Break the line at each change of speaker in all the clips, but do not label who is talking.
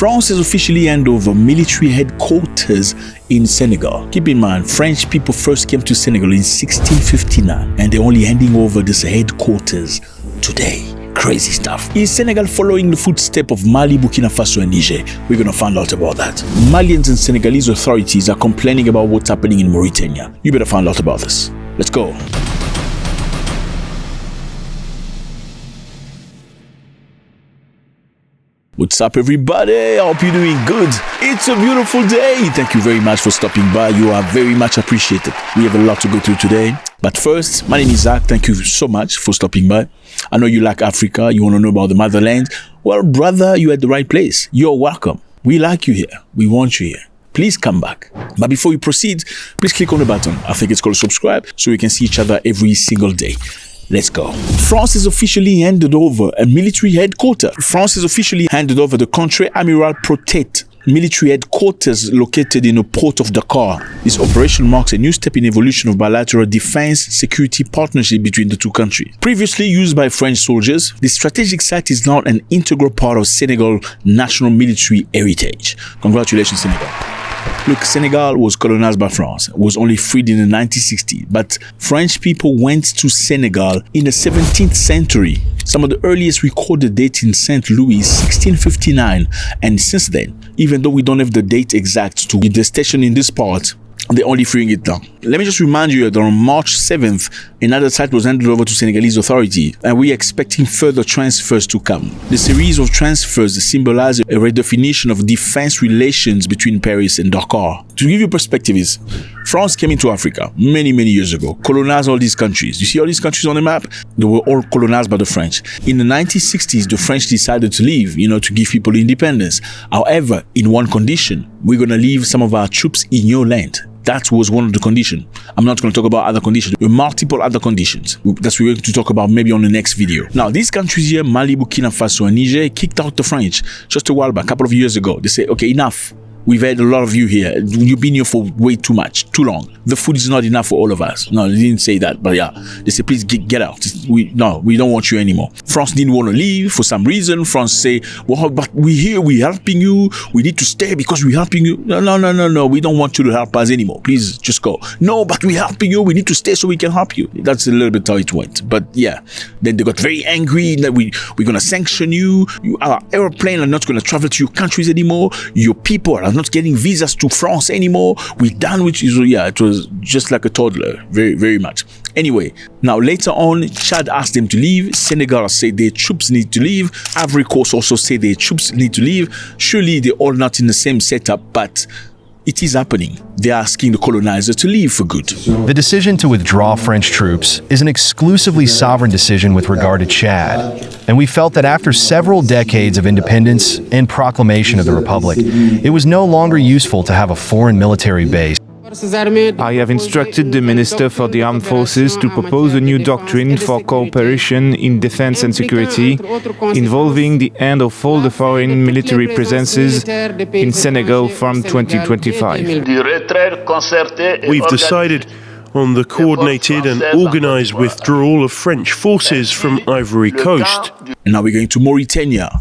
France has officially handed over military headquarters in Senegal. Keep in mind, French people first came to Senegal in 1659 and they're only handing over this headquarters today. Crazy stuff. Is Senegal following the footsteps of Mali, Burkina Faso and Niger? We're gonna find out about that. Malians and Senegalese authorities are complaining about what's happening in Mauritania. You better find out about this. Let's go. What's up everybody? I hope you're doing good. It's a beautiful day. Thank you very much for stopping by. You are very much appreciated. We have a lot to go through today. But first, my name is Zack. Thank you so much for stopping by. I know you like Africa. You want to know about the motherland. Well, brother, you're at the right place. You're welcome. We like you here. We want you here. Please come back. But before we proceed, please click on the button. I think it's called subscribe so we can see each other every single day. Let's go. France has officially handed over a military headquarters. France has officially handed over the Contre Amiral Protect military headquarters located in the port of Dakar. This operation marks a new step in evolution of bilateral defense security partnership between the two countries. Previously used by French soldiers, the strategic site is now an integral part of Senegal national military heritage. Congratulations, Senegal. Look, Senegal was colonized by France. It was only freed in the 1960s, but French people went to Senegal in the 17th century. Some of the earliest recorded dates in St. Louis, 1659, and since then, even though we don't have the date exact to the station in this part, they're only freeing it now. Let me just remind you that on March 7th, another site was handed over to Senegalese authority, and we're expecting further transfers to come. The series of transfers symbolize a redefinition of defense relations between Paris and Dakar. To give you perspective is, France came into Africa many years ago, colonized all these countries. You see all these countries on the map? They were all colonized by the French. In the 1960s, the French decided to leave, to give people independence. However, in one condition, we're going to leave some of our troops in your land. That was one of the conditions. I'm not going to talk about other conditions. There were multiple other conditions that we're going to talk about maybe on the next video. Now, these countries here, Mali, Burkina Faso and Niger, kicked out the French just a while back, a couple of years ago. They say, okay, enough. We've had a lot of you here. You've been here for way too much, too long. The food is not enough for all of us. No, they didn't say that, but yeah. They said, please get out. We don't want you anymore. France didn't want to leave for some reason. France say, well, but we're here, we're helping you. We need to stay because we're helping you. No. We don't want you to help us anymore. Please just go. No, but we're helping you. We need to stay so we can help you. That's a little bit how it went. But yeah, then they got very angry that we're going to sanction you. Our airplane are not going to travel to your countries anymore. Your people are not getting visas to France anymore. We're done with you. So yeah, it was just like a toddler, very much. Anyway, now later on, Chad asked them to leave. Senegal said their troops need to leave. Ivory Coast also said their troops need to leave. Surely they're all not in the same setup, but it is happening. They're asking the colonizer to leave for good.
The decision to withdraw French troops is an exclusively sovereign decision with regard to Chad, and we felt that after several decades of independence and proclamation of the Republic, it was no longer useful to have a foreign military base.
I have instructed the Minister for the Armed Forces to propose a new doctrine for cooperation in defense and security, involving the end of all the foreign military presences in Senegal from 2025.
We've decided on the coordinated and organized withdrawal of French forces from Ivory Coast.
And now we're going to Mauritania.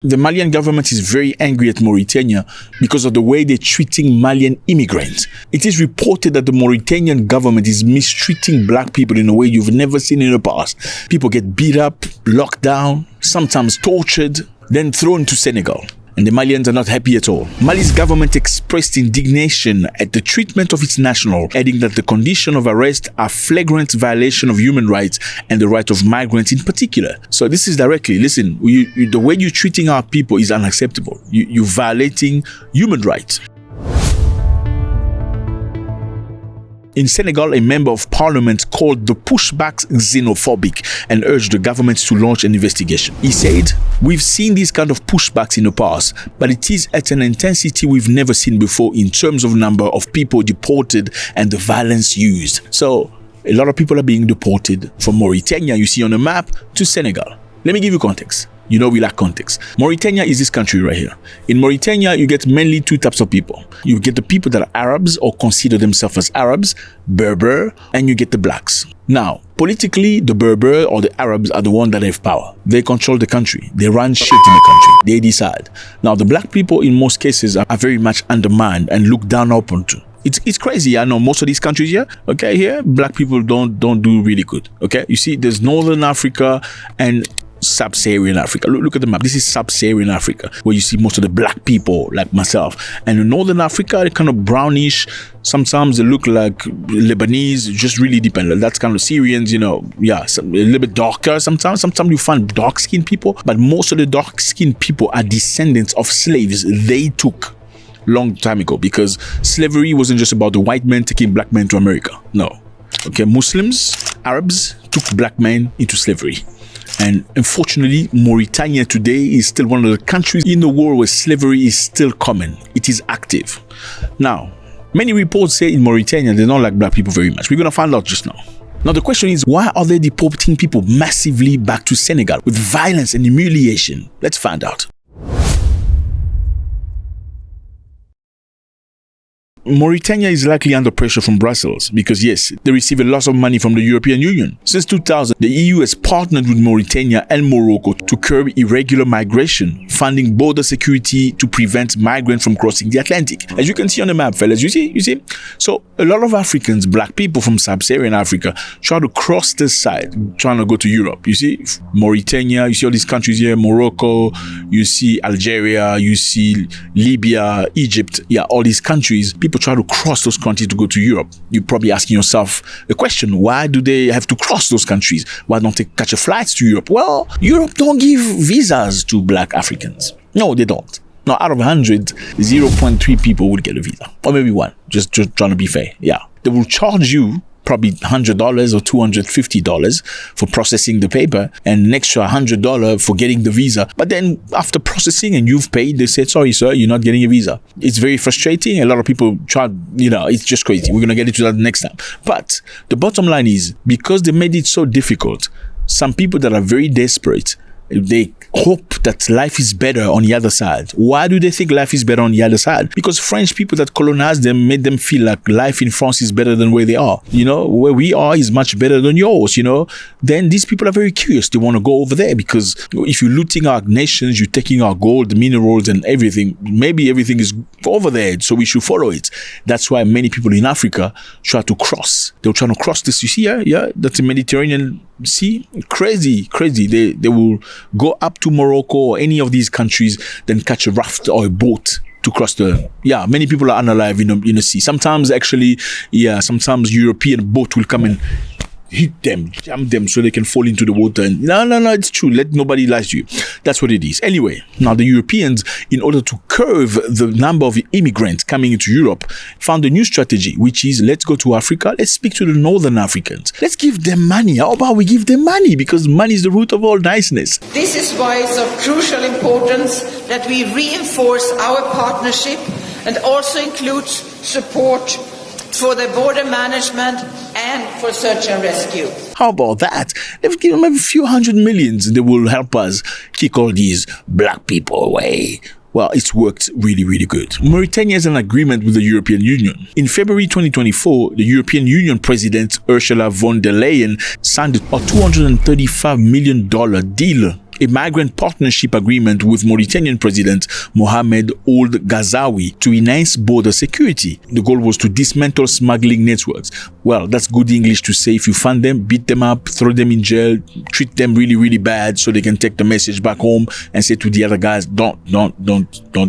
The Malian government is very angry at Mauritania because of the way they're treating Malian immigrants. It is reported that the Mauritanian government is mistreating black people in a way you've never seen in the past. People get beat up, locked down, sometimes tortured, then thrown to Senegal. And the Malians are not happy at all. Mali's government expressed indignation at the treatment of its national, adding that the conditions of arrest are flagrant violation of human rights and the right of migrants in particular. So this is directly, listen, the way you're treating our people is unacceptable. You're violating human rights. In Senegal, a member of parliament called the pushbacks xenophobic and urged the government to launch an investigation. He said, "We've seen these kind of pushbacks in the past, but it is at an intensity we've never seen before in terms of number of people deported and the violence used." So, a lot of people are being deported from Mauritania, you see on the map, to Senegal. Let me give you context. You know we lack context. Mauritania is this country right here. In Mauritania, you get mainly two types of people. You get the people that are Arabs or consider themselves as Arabs, Berber, and you get the blacks. Now, politically, the Berber or the Arabs are the ones that have power. They control the country. They run shit in the country. They decide. Now, the black people in most cases are very much undermined and looked down upon to. It's crazy. I know most of these countries here, okay, here, black people don't do really good, okay? You see, there's Northern Africa and Sub-Saharan Africa. Look at the map. This is Sub-Saharan Africa, where you see most of the black people like myself. And in Northern Africa, they're kind of brownish. Sometimes they look like Lebanese. It just really depends. That's kind of Syrians, a little bit darker sometimes. Sometimes you find dark-skinned people, but most of the dark-skinned people are descendants of slaves they took long time ago, because slavery wasn't just about the white men taking black men to America. No. Okay, Muslims, Arabs took black men into slavery. And unfortunately, Mauritania today is still one of the countries in the world where slavery is still common. It is active. Now, many reports say in Mauritania they don't like black people very much. We're going to find out just now. Now, the question is, why are they deporting people massively back to Senegal with violence and humiliation? Let's find out. Mauritania is likely under pressure from Brussels because, yes, they receive a lot of money from the European Union. Since 2000, the EU has partnered with Mauritania and Morocco to curb irregular migration, funding border security to prevent migrants from crossing the Atlantic. As you can see on the map, fellas, you see? So a lot of Africans, black people from Sub-Saharan Africa, try to cross this side, trying to go to Europe. You see, Mauritania, you see all these countries here, Morocco, you see Algeria, you see Libya, Egypt, all these countries. People try to cross those countries to go to Europe. You're probably asking yourself the question, why do they have to cross those countries? Why don't they catch a flight to Europe? Well, Europe don't give visas to black Africans. No, they don't. Now, out of 100, 0.3 people would get a visa. Or maybe one, just trying to be fair. Yeah. They will charge you probably $100 or $250 for processing the paper and an extra $100 for getting the visa. But then after processing and you've paid, they said, sorry, sir, you're not getting a visa. It's very frustrating. A lot of people try, it's just crazy. We're going to get into that next time. But the bottom line is, because they made it so difficult, some people that are very desperate, they hope that life is better on the other side. Why do they think life is better on the other side? Because French people that colonized them made them feel like life in France is better than where they are. Where we are is much better than yours, Then these people are very curious. They want to go over there because if you're looting our nations, you're taking our gold, minerals and everything. Maybe everything is over there, so we should follow it. That's why many people in Africa try to cross. They're trying to cross this, you see here? Yeah, that's the Mediterranean Sea. Crazy. They will go up to Morocco or any of these countries, then catch a raft or a boat to cross the... many people are unalive in the sea. Sometimes European boat will come and hit them, jam them so they can fall into the water. And no, it's true. Let nobody lie to you. That's what it is. Anyway, now the Europeans, in order to curb the number of immigrants coming into Europe, found a new strategy, which is, let's go to Africa. Let's speak to the Northern Africans. Let's give them money. How about we give them money? Because money is the root of all niceness.
This is why it's of crucial importance that we reinforce our partnership and also include support for the border management and for search and rescue.
How about that? They've given them a few hundred millions. They will help us kick all these black people away. Well, it's worked really, really good. Mauritania has an agreement with the European Union. In February 2024, the European Union President Ursula von der Leyen signed a $235 million deal, a migrant partnership agreement with Mauritanian President Mohamed Ould Ghazouani to enhance border security. The goal was to dismantle smuggling networks. Well, that's good English to say if you find them, beat them up, throw them in jail, treat them really, really bad so they can take the message back home and say to the other guys, don't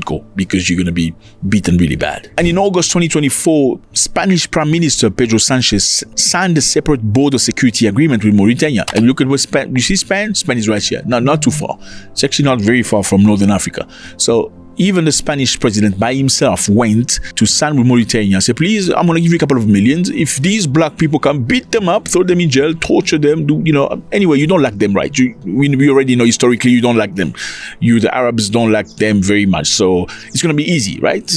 go because you're going to be beaten really bad. And in August 2024, Spanish Prime Minister Pedro Sanchez signed a separate border security agreement with Mauritania. And look at where Spain, you see Spain? Spain is right here. Not too far. It's actually not very far from Northern Africa. So even the Spanish president by himself went to sign with Mauritania, said, please, I'm going to give you a couple of millions. If these black people come, beat them up, throw them in jail, torture them, anyway, you don't like them, right? We already know historically you don't like them. The Arabs don't like them very much. So it's going to be easy, right?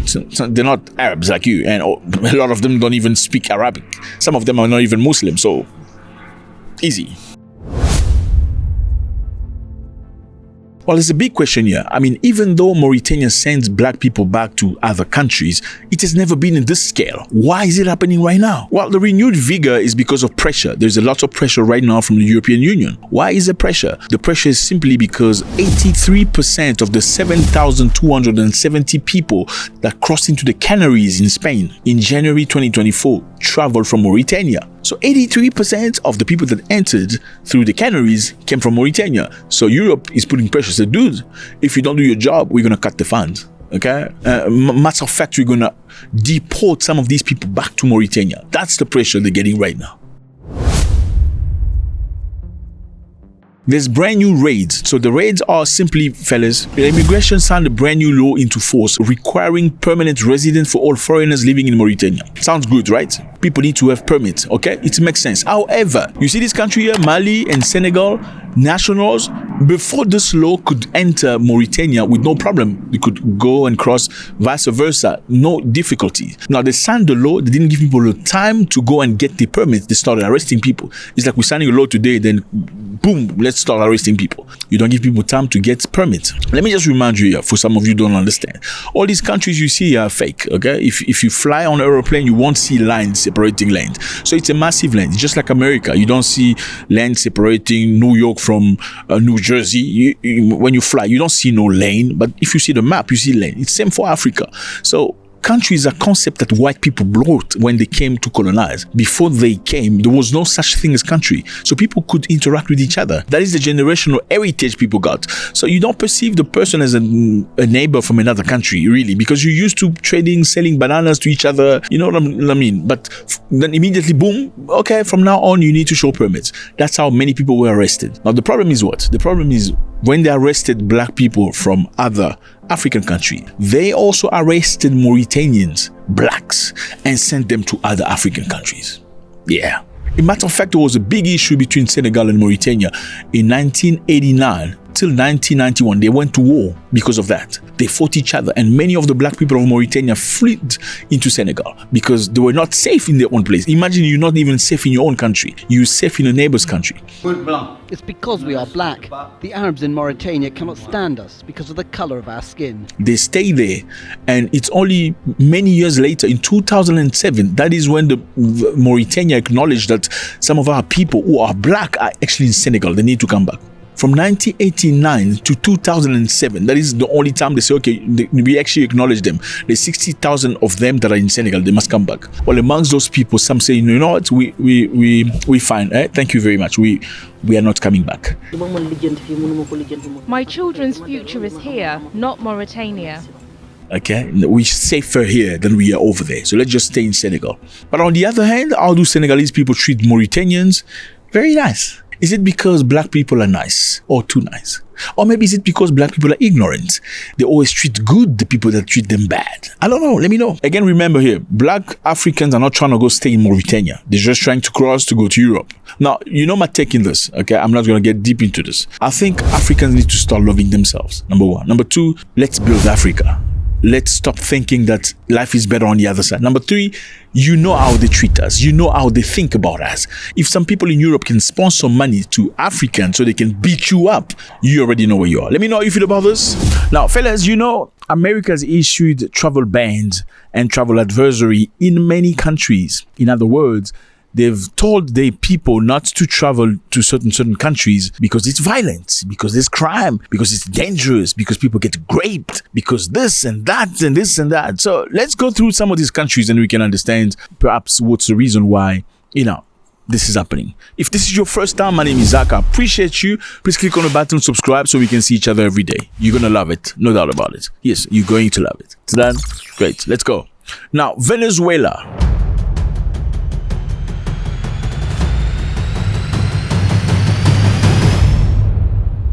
So they're not Arabs like you. And a lot of them don't even speak Arabic. Some of them are not even Muslim. So easy. Well, it's a big question here. I mean, even though Mauritania sends black people back to other countries, it has never been in this scale. Why is it happening right now? Well, the renewed vigor is because of pressure. There's a lot of pressure right now from the European Union. Why is there pressure? The pressure is simply because 83% of the 7,270 people that crossed into the Canaries in Spain in January 2024 traveled from Mauritania. So 83% of the people that entered through the Canaries came from Mauritania. So Europe is putting pressure. So, dude, if you don't do your job, we're going to cut the funds. Okay? Matter of fact, we're going to deport some of these people back to Mauritania. That's the pressure they're getting right now. There's brand new raids. So the raids are simply, fellas, the immigration signed a brand new law into force requiring permanent residence for all foreigners living in Mauritania. Sounds good, right? People need to have permits, okay? It makes sense. However, you see this country here, Mali and Senegal, nationals, before this law could enter Mauritania with no problem. They could go and cross, vice versa, no difficulty. Now, they signed the law, they didn't give people the time to go and get the permits. They started arresting people. It's like we're signing a law today, then boom, let's start arresting people. You don't give people time to get permits. Let me just remind you here, for some of you who don't understand. All these countries you see are fake, okay? If you fly on an aeroplane, you won't see lines separating lanes. So it's a massive lane. It's just like America. You don't see lanes separating New York from New Jersey. When you fly, you don't see no lane. But if you see the map, you see lane. It's same for Africa. So countries are concept that white people brought when they came to colonize. Before they came, there was no such thing as country. So people could interact with each other. That is the generational heritage people got. So you don't perceive the person as a neighbor from another country, really, because you're used to trading, selling bananas to each other. You know what I mean? But then immediately, boom, okay, from now on, you need to show permits. That's how many people were arrested. Now, the problem is what? The problem is when they arrested black people from other African country, they also arrested Mauritanians, blacks, and sent them to other African countries. Yeah. In matter of fact, there was a big issue between Senegal and Mauritania in 1989 till 1991. They went to war because of that. They fought each other, and many of the black people of Mauritania fled into Senegal because they were not safe in their own place. Imagine you're not even safe in your own country. You're safe in a neighbor's country.
It's because we are black. The Arabs in Mauritania cannot stand us because of the color of our skin.
They stay there, and it's only many years later, in 2007, that is when the Mauritania acknowledged that some of our people who are black are actually in Senegal. They need to come back. From 1989 to 2007, that is the only time they say, okay, we actually acknowledge them. There's 60,000 of them that are in Senegal. They must come back. Well, amongst those people, some say, you know what, we fine. Thank you very much. We are not coming back.
My children's future is here, not Mauritania.
Okay, we're safer here than we are over there. So let's just stay in Senegal. But on the other hand, how do Senegalese people treat Mauritanians? Very nice. Is it because black people are nice or too nice? Or maybe is it because black people are ignorant? They always treat good the people that treat them bad. I don't know. Let me know. Again, remember here, black Africans are not trying to go stay in Mauritania. They're just trying to cross to go to Europe. Now, you know my take in this, okay? I'm not going to get deep into this. I think Africans need to start loving themselves, number one. Number two, let's build Africa. Let's stop thinking that life is better on the other side. Number three, you know how they treat us. You know how they think about us. If some people in Europe can sponsor money to Africans so they can beat you up, you already know where you are. Let me know how you feel about this. Now, fellas, you know, America's issued travel bans and travel advisory in many countries. In other words, they've told their people not to travel to certain countries because it's violent, because there's crime, because it's dangerous, because people get raped, because this and that and this and that. So let's go through some of these countries and we can understand perhaps what's the reason why, this is happening. If this is your first time, my name is Zack. I appreciate you. Please click on the button, subscribe so we can see each other every day. You're going to love it. No doubt about it. Yes, you're going to love it. It's done? Great. Let's go. Now, Venezuela.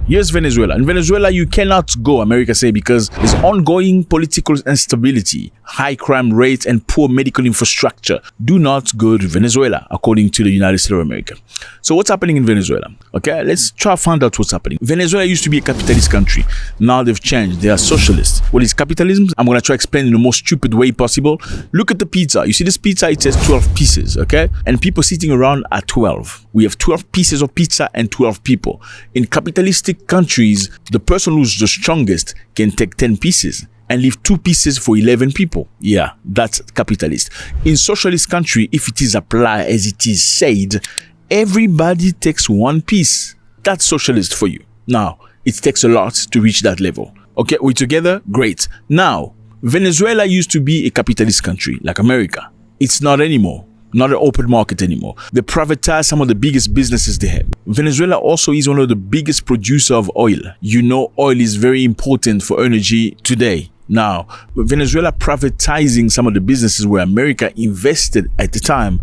Here's Venezuela. In Venezuela, you cannot go, America say, because there's ongoing political instability, high crime rates, and poor medical infrastructure. Do not go to Venezuela, according to the United States of America. So what's happening in Venezuela? Okay, let's try to find out what's happening. Venezuela used to be a capitalist country. Now they've changed. They are socialists. What is capitalism? I'm going to try to explain in the most stupid way possible. Look at the pizza. You see this pizza? It says 12 pieces, okay? And people sitting around are 12. We have 12 pieces of pizza and 12 people. In capitalistic countries, the person who's the strongest can take 10 pieces and leave 2 pieces for 11 people. Yeah, that's capitalist. In socialist country, if it is applied as it is said, everybody takes 1 piece. That's socialist for you. Now, it takes a lot to reach that level. Okay, we together? Great. Now, Venezuela used to be a capitalist country like America. It's not anymore. Not an open market anymore. They privatize some of the biggest businesses they have. Venezuela also is one of the biggest producer of oil. You know, oil is very important for energy today. Now, Venezuela privatizing some of the businesses where America invested at the time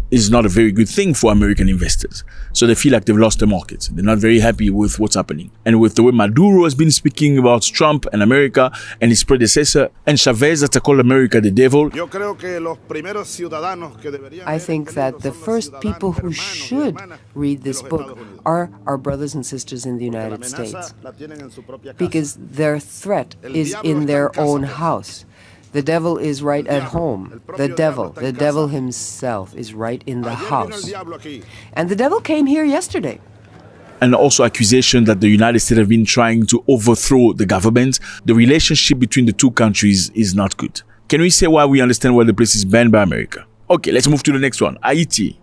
is not a very good thing for American investors. So they feel like they've lost the market. They're not very happy with what's happening. And with the way Maduro has been speaking about Trump and America and his predecessor, and Chavez that called America the devil.
I think that the first people who should read this book are our brothers and sisters in the United States, because their threat is in their own house. The devil is right at home. The devil himself is right in the house. And the devil came here yesterday.
And also accusation that the United States have been trying to overthrow the government. The relationship between the two countries is not good. Can we say why we understand why the place is banned by America? Okay, let's move to the next one. Haiti.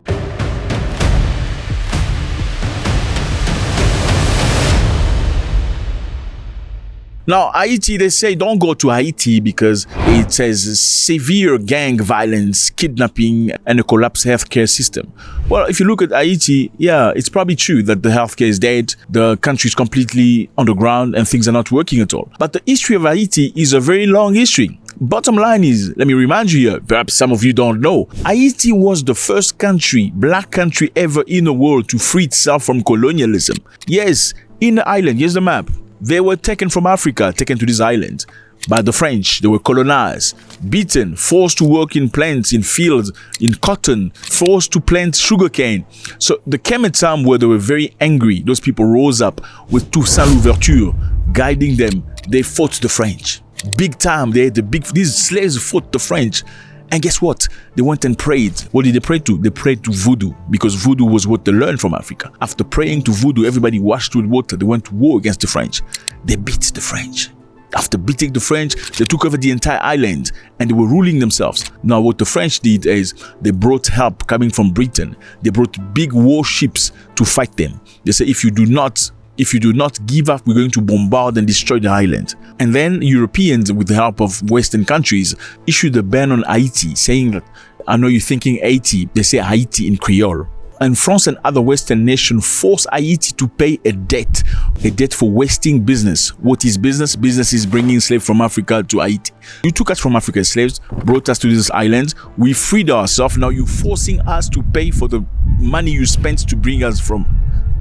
Now, Haiti, they say don't go to Haiti because it says severe gang violence, kidnapping, and a collapsed healthcare system. Well, if you look at Haiti, yeah, it's probably true that the healthcare is dead, the country is completely underground, and things are not working at all. But the history of Haiti is a very long history. Bottom line is, let me remind you here, perhaps some of you don't know, Haiti was the first country, black country ever in the world to free itself from colonialism. Yes, in the island, here's the map. They were taken from Africa, taken to this island by the French. They were colonized, beaten, forced to work in plants, in fields, in cotton, forced to plant sugarcane. So there came a time where they were very angry. Those people rose up with Toussaint Louverture guiding them. They fought the French. Big time. These slaves fought the French. And guess what? They went and prayed. What did they pray to? They prayed to voodoo, because voodoo was what they learned from Africa. After praying to voodoo, everybody washed with water. They went to war against the French. They beat the French. After beating the French, they took over the entire island and they were ruling themselves. Now, what the French did is they brought help coming from Britain. They brought big warships to fight them. They said, if you do not give up, we're going to bombard and destroy the island. And then Europeans, with the help of Western countries, issued a ban on Haiti, saying that, I know you're thinking Haiti, they say Haiti in Creole. And France and other Western nations forced Haiti to pay a debt for wasting business. What is business? Business is bringing slaves from Africa to Haiti. You took us from Africa as slaves, brought us to this island, we freed ourselves, now you're forcing us to pay for the money you spent to bring us from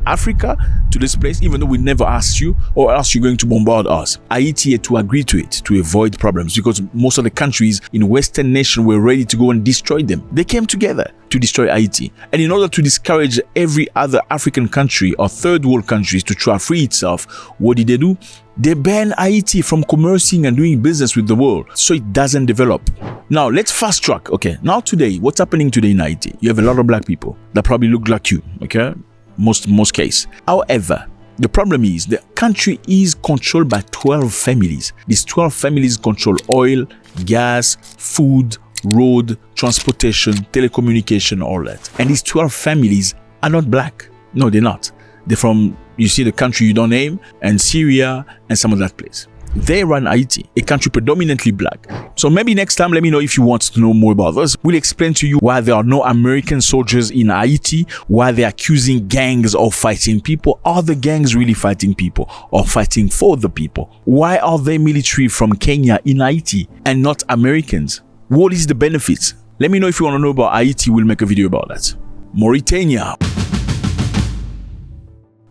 Africa to this place, even though we never asked you, or else you're going to bombard us. Haiti had to agree to it to avoid problems, because most of the countries in Western nations were ready to go and destroy them. They came together to destroy Haiti. And in order to discourage every other African country or third world countries to try to free itself, what did they do? They banned Haiti from commercing and doing business with the world, so it doesn't develop. Now, let's fast track. Okay, now today, what's happening today in Haiti? You have a lot of black people that probably look like you, okay? Most case. However, the problem is the country is controlled by 12 families. These 12 families control oil, gas, food, road, transportation, telecommunication, all that. And these 12 families are not black. No, they're not. They're from, you see, the country you don't name, and Syria, and some of that place. They run Haiti, a country predominantly black. So maybe next time, let me know if you want to know more about this. We'll explain to you why there are no American soldiers in Haiti, why they're accusing gangs of fighting people. Are the gangs really fighting people or fighting for the people? Why are they military from Kenya in Haiti and not Americans? What is the benefits? Let me know if you want to know about Haiti. We'll make a video about that. Mauritania.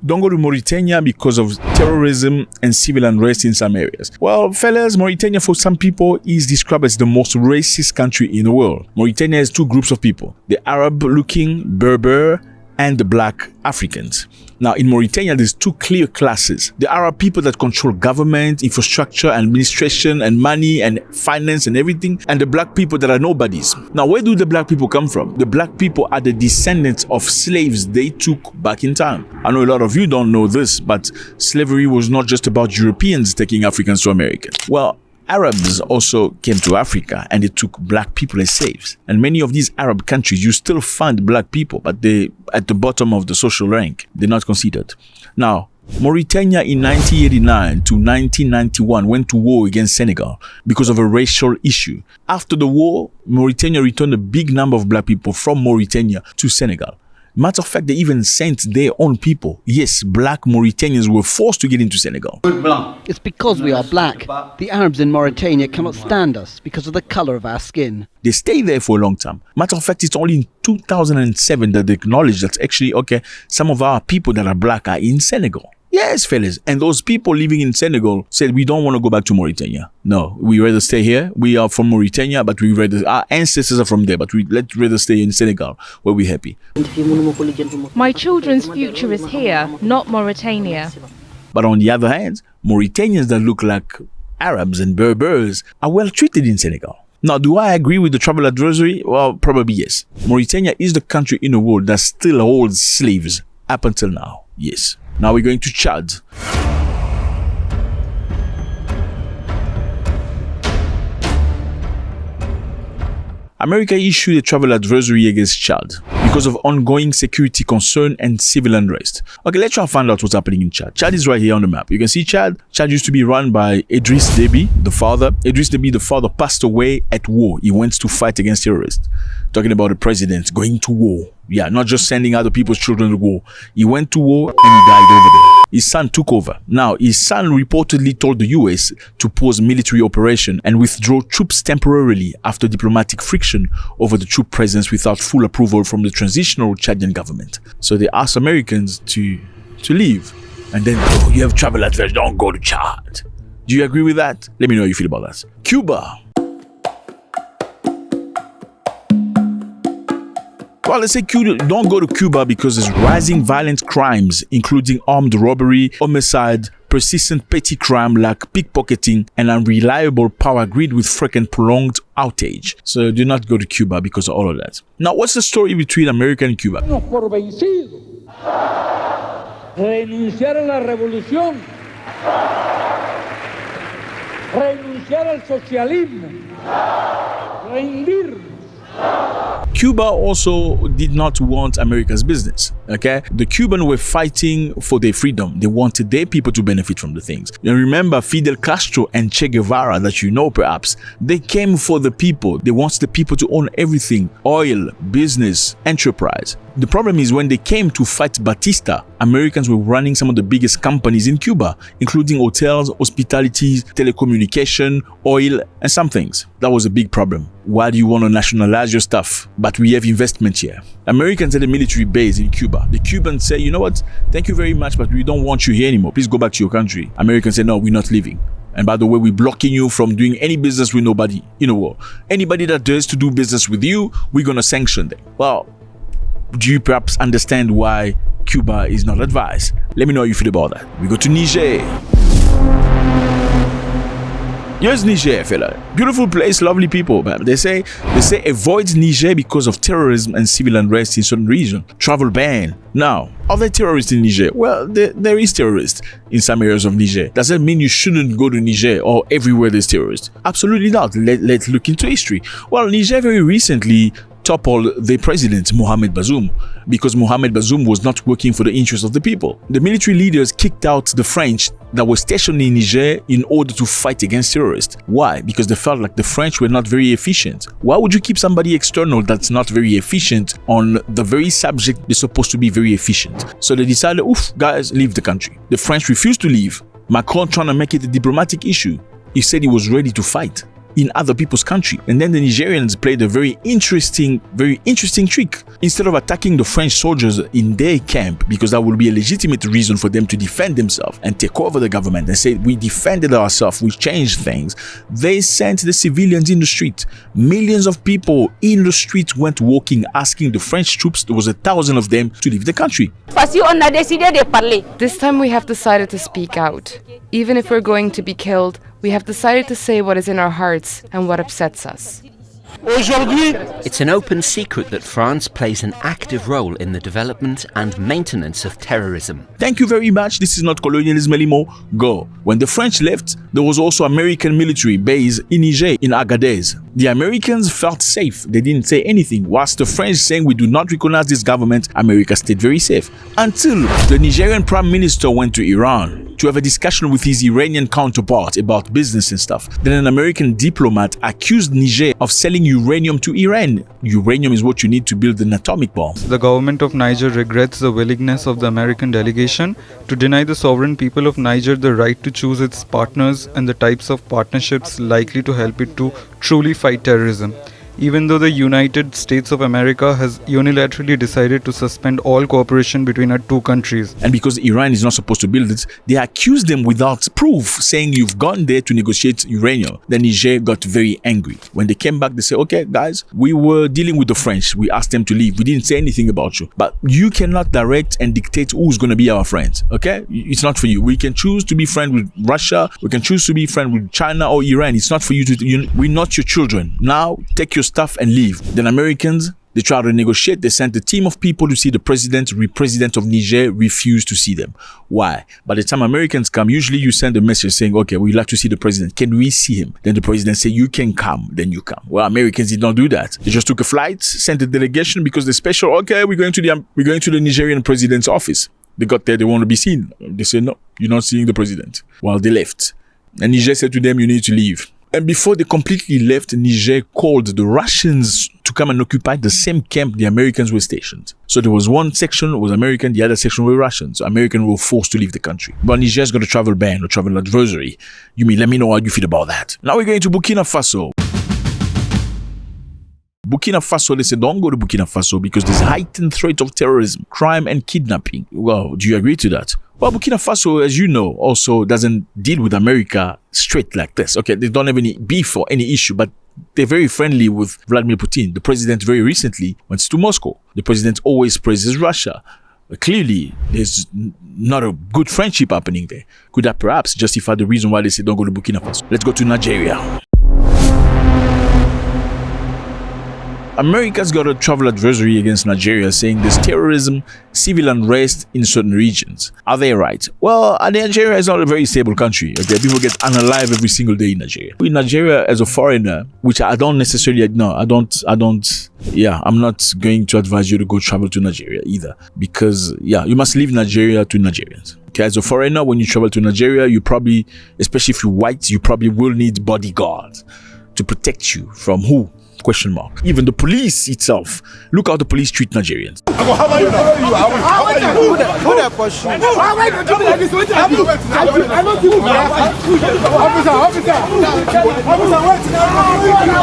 Don't go to Mauritania because of terrorism and civil unrest in some areas. Well, fellas, Mauritania for some people is described as the most racist country in the world. Mauritania has two groups of people: the Arab-looking Berber and the black Africans. Now, in Mauritania, there's two clear classes. The Arab people that control government, infrastructure, administration, and money, and finance, and everything, and the black people that are nobodies. Now, where do the black people come from? The black people are the descendants of slaves they took back in time. I know a lot of you don't know this, but slavery was not just about Europeans taking Africans to America. Well, Arabs also came to Africa and they took black people as slaves. And many of these Arab countries, you still find black people, but they at the bottom of the social rank. They're not considered. Now, Mauritania in 1989 to 1991 went to war against Senegal because of a racial issue. After the war, Mauritania returned a big number of black people from Mauritania to Senegal. Matter of fact, they even sent their own people. Yes, black Mauritanians were forced to get into Senegal.
It's because we are black. The Arabs in Mauritania cannot stand us because of the color of our skin.
They stayed there for a long time. Matter of fact, it's only in 2007 that they acknowledged that actually, okay, some of our people that are black are in Senegal. Yes, fellas. And those people living in Senegal said, we don't want to go back to Mauritania. No, we rather stay here. We are from Mauritania, but our ancestors are from there, but let's rather stay in Senegal, where we're happy.
My children's future is here, not Mauritania.
But on the other hand, Mauritanians that look like Arabs and Berbers are well treated in Senegal. Now, do I agree with the travel advisory? Well, probably yes. Mauritania is the country in the world that still holds slaves up until now. Yes. Now we're going to Chad. America issued a travel advisory against Chad because of ongoing security concern and civil unrest. Okay, let's try and find out what's happening in Chad. Chad is right here on the map. You can see Chad. Chad used to be run by Idriss Déby, the father. Idriss Déby, the father, passed away at war. He went to fight against terrorists. Talking about the president going to war. Yeah, not just sending other people's children to war. He went to war and he died over there. His son took over. Now, his son reportedly told the US to pause military operation and withdraw troops temporarily after diplomatic friction over the troop presence without full approval from the transitional Chadian government. So they asked Americans to leave. And then, oh, you have travel advice, don't go to Chad. Do you agree with that? Let me know how you feel about that. Cuba. Well, let's say don't go to Cuba because there's rising violent crimes, including armed robbery, homicide, persistent petty crime like pickpocketing, and unreliable power grid with frequent prolonged outage. So do not go to Cuba because of all of that. Now, what's the story between America and Cuba?
Renunciar a la revolución, renunciar al socialismo, rendirnos.
Cuba also did not want America's business, okay? The Cubans were fighting for their freedom. They wanted their people to benefit from the things. You remember Fidel Castro and Che Guevara that you know perhaps. They came for the people. They wanted the people to own everything. Oil, business, enterprise. The problem is when they came to fight Batista, Americans were running some of the biggest companies in Cuba, including hotels, hospitalities, telecommunication, oil, and some things. That was a big problem. Why do you want to nationalize your stuff? But we have investment here. Americans had a military base in Cuba. The Cubans say, you know what? Thank you very much, but we don't want you here anymore. Please go back to your country. Americans say, no, we're not leaving. And by the way, we're blocking you from doing any business with nobody. You know, anybody that dares to do business with you, we're going to sanction them. Well, do you perhaps understand why Cuba is not advised? Let me know how you feel about that. We go to Niger. Here's Niger, fella. Beautiful place, lovely people. But they say avoid Niger because of terrorism and civil unrest in certain regions. Travel ban. Now, are there terrorists in Niger? Well, there is terrorists in some areas of Niger. Does that mean you shouldn't go to Niger or everywhere there's terrorists? Absolutely not. Let's look into history. Well, Niger very recently toppled the president, Mohamed Bazoum, because Mohamed Bazoum was not working for the interests of the people. The military leaders kicked out the French that were stationed in Niger in order to fight against terrorists. Why? Because they felt like the French were not very efficient. Why would you keep somebody external that's not very efficient on the very subject they're supposed to be very efficient? So they decided, oof, guys, leave the country. The French refused to leave. Macron trying to make it a diplomatic issue. He said he was ready to fight. in other people's country. And then the Nigerians played a very interesting trick. Instead of attacking the French soldiers in their camp, because that would be a legitimate reason for them to defend themselves and take over the government and say, we defended ourselves, we changed things, they sent the civilians in the street. Millions of people in the street went walking, asking the French troops, there was 1,000 of them, to leave the country.
This time we have decided to speak out. Even if we're going to be killed, we have decided to say what is in our hearts and what upsets us.
It's an open secret that France plays an active role in the development and maintenance of terrorism.
Thank you very much. This is not colonialism anymore. Go. When the French left, there was also American military base in Niger, in Agadez. The Americans felt safe. They didn't say anything. Whilst the French saying we do not recognize this government, America stayed very safe. Until the Nigerian Prime Minister went to Iran to have a discussion with his Iranian counterpart about business and stuff. Then an American diplomat accused Niger of selling uranium to Iran. Uranium is what you need to build an atomic bomb.
The government of Niger regrets the willingness of the American delegation to deny the sovereign people of Niger the right to choose its partners and the types of partnerships likely to help it to truly fight terrorism. Even though the United States of America has unilaterally decided to suspend all cooperation between our two countries.
And because Iran is not supposed to build it, they accused them without proof, saying you've gone there to negotiate uranium. Then Niger got very angry. When they came back, they said, okay, guys, we were dealing with the French. We asked them to leave. We didn't say anything about you. But you cannot direct and dictate who's going to be our friends, okay? It's not for you. We can choose to be friends with Russia. We can choose to be friends with China or Iran. It's not for you to... we're not your children. Now, take your stuff and leave. Then Americans, they tried to negotiate. They sent a team of people to see the president. The president of Niger refused to see them. Why? By the time Americans come, usually you send a message saying, okay, we'd like to see the president. Can we see him? Then the president say, you can come. Then you come. Well, Americans did not do that. They just took a flight, sent a delegation because they're special. Okay, we're going to the Nigerian president's office. They got there, they want to be seen. They said, no, you're not seeing the president. Well, they left. And Niger said to them, you need to leave. And before they completely left, Niger called the Russians to come and occupy the same camp the Americans were stationed. So there was one section was American, the other section were Russians. So Americans were forced to leave the country. But Niger's got a travel ban or travel advisory. Let me know how you feel about that. Now we're going to Burkina Faso. Burkina Faso, they said, don't go to Burkina Faso because there's heightened threat of terrorism, crime and kidnapping. Well, do you agree to that? Well, Burkina Faso, as you know, also doesn't deal with America straight like this. Okay, they don't have any beef or any issue, but they're very friendly with Vladimir Putin. The president very recently went to Moscow. The president always praises Russia. Clearly, there's not a good friendship happening there. Could that perhaps justify the reason why they say don't go to Burkina Faso? Let's go to Nigeria. America's got a travel advisory against Nigeria saying there's terrorism, civil unrest in certain regions. Are they right? Well, Nigeria is not a very stable country. Okay, people get unalive every single day in Nigeria. In Nigeria, as a foreigner, which I don't necessarily, I'm not going to advise you to go travel to Nigeria either. Because, you must leave Nigeria to Nigerians. Okay, as a foreigner, when you travel to Nigeria, you probably, especially if you're white, you probably will need bodyguards to protect you from who? Question mark. Even the police itself. Look how the police treat Nigerians.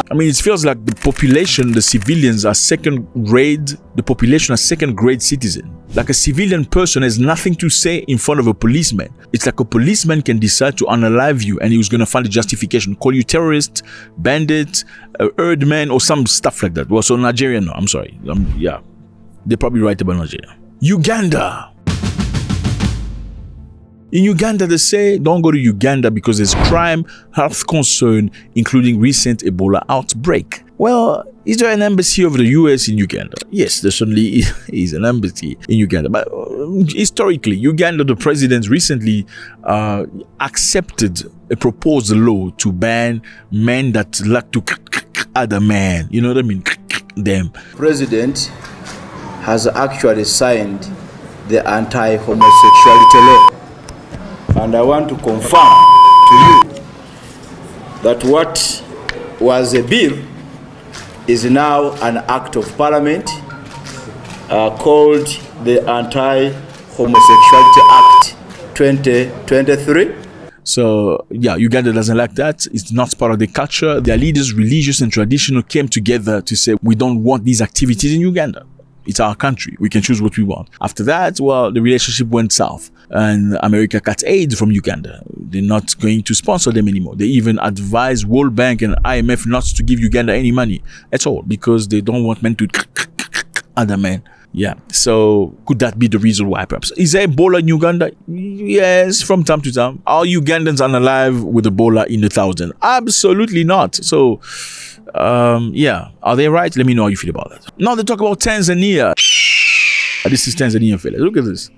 I mean, it feels like the population, the civilians are second-grade citizen. Like a civilian person has nothing to say in front of a policeman. It's like a policeman can decide to unalive you and he was going to find a justification, call you terrorist, bandit, herdman, or some stuff like that. Well, so Nigeria, no, I'm sorry. They're probably right about Nigeria. Uganda. In Uganda, they say don't go to Uganda because there's crime, health concern, including recent Ebola outbreak. Well, is there an embassy of the US in Uganda? Yes, there certainly is an embassy in Uganda. But historically, Uganda, the president recently accepted a proposed law to ban men that like to other men. You know what I mean? Them.
President has actually signed the anti-homosexuality law. And I want to confirm to you that what was a bill is now an act of parliament called the Anti-Homosexuality Act 2023.
So yeah, Uganda doesn't like that. It's not part of their culture. Their leaders, religious and traditional, came together to say, we don't want these activities in Uganda. It's our country. We can choose what we want. After that, well, the relationship went south and America cut aid from Uganda. They're not going to sponsor them anymore. They even advise World Bank and IMF not to give Uganda any money at all because they don't want men to other men. Yeah. So could that be the reason why perhaps? Is there Ebola in Uganda? Yes, from time to time. Are Ugandans unalive with Ebola in the 1,000? Absolutely not. So yeah, are they right? Let me know how you feel about that. Now they talk about Tanzania. This is Tanzania, fellas. Look at this.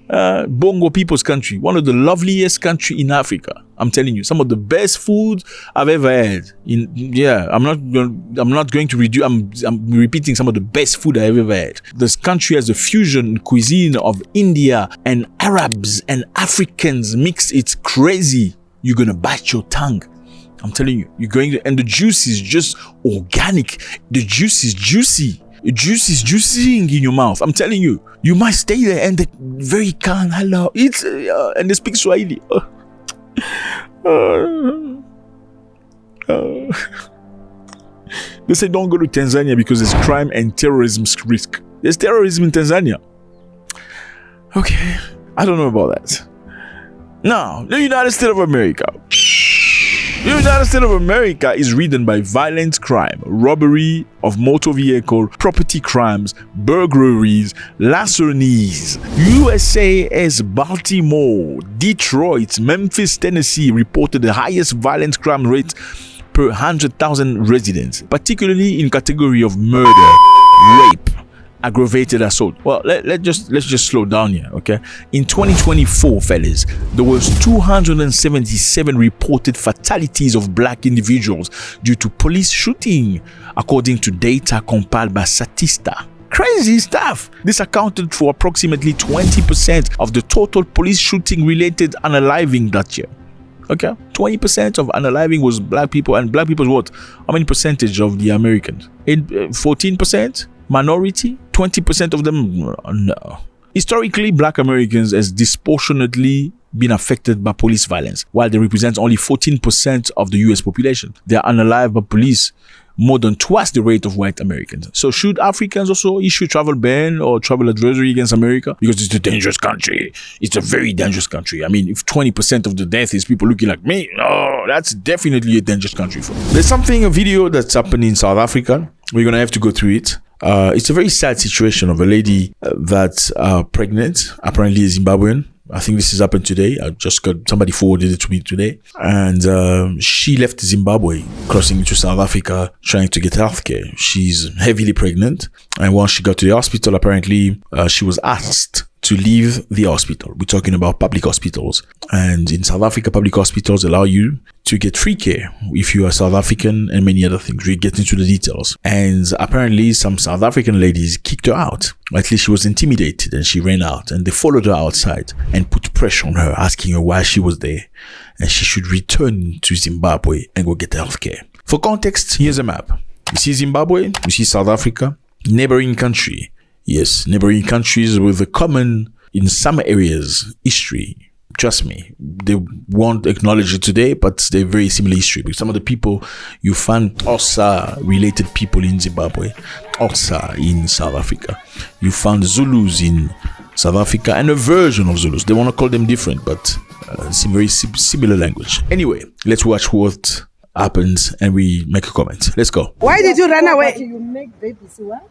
Bongo people's country. One of the loveliest country in Africa. I'm telling you, some of the best food I've ever had. I'm not going to reduce. I'm repeating some of the best food I've ever had. This country has a fusion cuisine of India and Arabs and Africans mixed. It's crazy. You're gonna bite your tongue. I'm telling you, you're going to, and the juice is just organic. The juice is juicy. The juice is juicing in your mouth. I'm telling you, you might stay there and they're very calm. Hello, it's and they speak Swahili. They say don't go to Tanzania because there's crime and terrorism risk. There's terrorism in Tanzania. Okay, I don't know about that. Now, the United States of America. The United States of America is ridden by violent crime, robbery of motor vehicle, property crimes, burglaries, larcenies. USA as Baltimore, Detroit, Memphis, Tennessee reported the highest violent crime rate per 100,000 residents, particularly in category of murder, rape, aggravated assault. Well, let's just slow down here, okay? In 2024, fellas, there was 277 reported fatalities of black individuals due to police shooting, according to data compiled by Statista. Crazy stuff. This accounted for approximately 20% of the total police shooting related unaliving that year. Okay, 20% of unaliving was black people, and black people what? How many percentage of the Americans? 14%? Minority? 20% of them? No. Historically, black Americans has disproportionately been affected by police violence, while they represent only 14% of the US population. They are unalived by police more than twice the rate of white Americans. So should Africans also issue travel ban or travel advisory against America? Because it's a dangerous country. It's a very dangerous country. I mean, if 20% of the death is people looking like me, no, that's definitely a dangerous country for me. There's a video that's happening in South Africa. We're going to have to go through it. It's a very sad situation of a lady that's pregnant, apparently a Zimbabwean. I think this has happened today. I just got somebody forwarded it to me today. And she left Zimbabwe, crossing into South Africa, trying to get healthcare. She's heavily pregnant. And once she got to the hospital, apparently she was asked to leave the hospital. We're talking about public hospitals. And in South Africa, public hospitals allow you to get free care if you are South African and many other things. We get into the details. And apparently some South African ladies kicked her out. Or at least she was intimidated and she ran out, and they followed her outside and put pressure on her, asking her why she was there and she should return to Zimbabwe and go get health care. For context, here's a map. You see Zimbabwe, you see South Africa, neighboring country. Yes, neighboring countries with a common, in some areas, history. Trust me, they won't acknowledge it today, but they're very similar history. Because some of the people, you find Xhosa-related people in Zimbabwe, Xhosa in South Africa. You found Zulus in South Africa and a version of Zulus. They want to call them different, but it's a very similar language. Anyway, let's watch what happens and we make a comment. Let's go.
Why did you run away?
You make babies, what?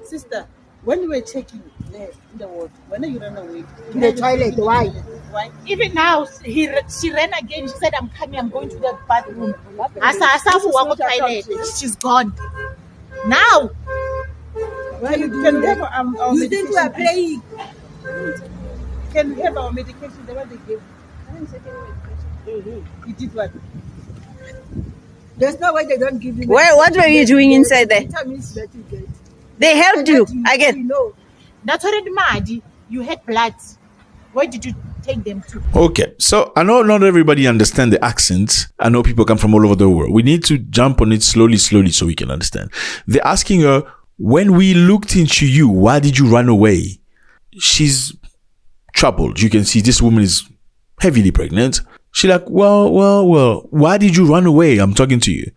Sister, when you were checking in the water, when you ran away?
In the toilet, why?
Why? Even now, she ran again. She said, I'm coming, I'm going to the bathroom. Toilet. She's gone. Now,
can we have our medication? You are playing.
Can we have our medication? The one they gave. You did what?
There's no way they don't give you.
Well, what were you doing inside there?
Vitamins that you get.
They helped you again.
That's already mad. You had blood. Where did you take them to?
Okay, so I know not everybody understand the accent. I know people come from all over the world. We need to jump on it slowly so we can understand. They're asking her, when we looked into you, why did you run away? She's troubled. You can see this woman is heavily pregnant. She like, well, why did you run away? I'm talking to you.